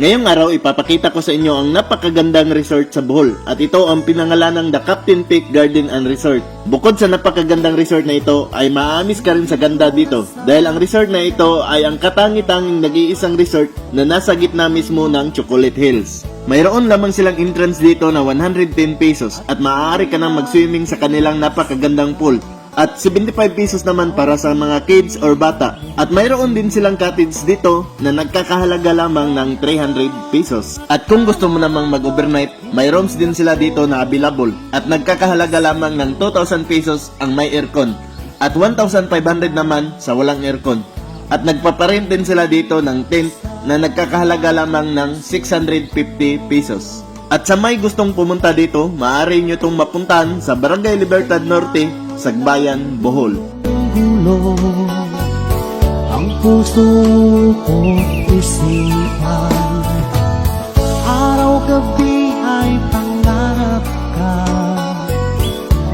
Ngayong araw, ipapakita ko sa inyo ang napakagandang resort sa Bohol at ito ang pinangalanang The Captain Peak Garden and Resort. Bukod sa napakagandang resort na ito, ay maamis ka rin sa ganda dito dahil ang resort na ito ay ang katangi-tanging nag-iisang resort na nasa gitna mismo ng Chocolate Hills. Mayroon lamang silang entrance dito na 110 pesos at maaari ka nang mag-swimming sa kanilang napakagandang pool. At 75 pesos naman para sa mga kids or bata. At mayroon din silang cottage dito na nagkakahalaga lamang ng 300 pesos. At kung gusto mo namang mag-overnight, may rooms din sila dito na available. At nagkakahalaga lamang ng 2,000 pesos ang may aircon. At 1,500 naman sa walang aircon. At nagpaparent din sila dito ng tent na nagkakahalaga lamang ng 650 pesos. At sa may gustong pumunta dito, maaari nyo itong mapuntahan sa Barangay Libertad Norte, Sagbayan, Bohol. Gulo ang puso ko't isipan, araw-gabi ay pangarap ka,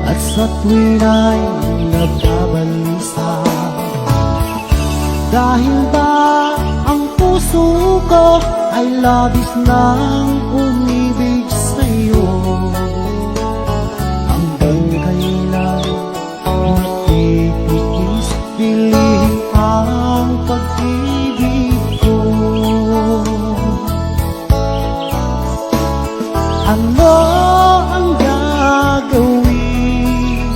at sa tuwin ay nagbabalisa. Dahil ba ang puso ko ay labis nang umibig sa'yo, hanggang kailan matitiis piling ang pag-ibig ko. Ano ang gagawin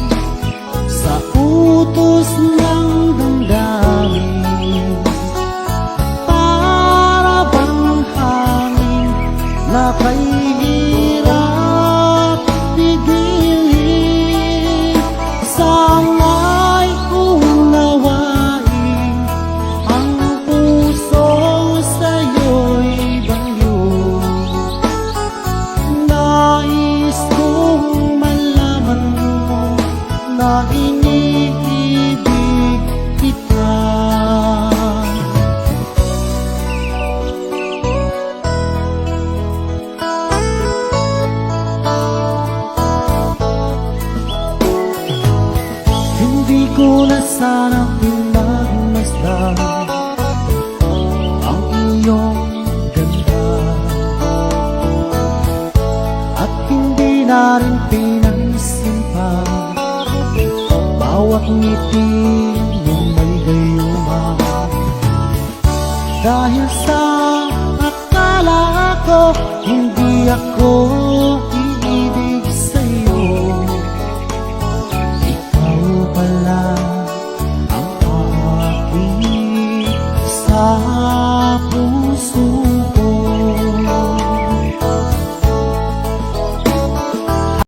sa utos ng damdamin? Para bang hangin na kahirap pigilin? Sana'y unawain ang puso sa'yo'y bagyo. Nais kong malaman mo na iniibig kita. Hindi ko na sana pinagmasdan ang iyong ganda, at hindi na rin pinansin pa bawat ngiti mong may gayuma. Dahil sa akala ko hindi ako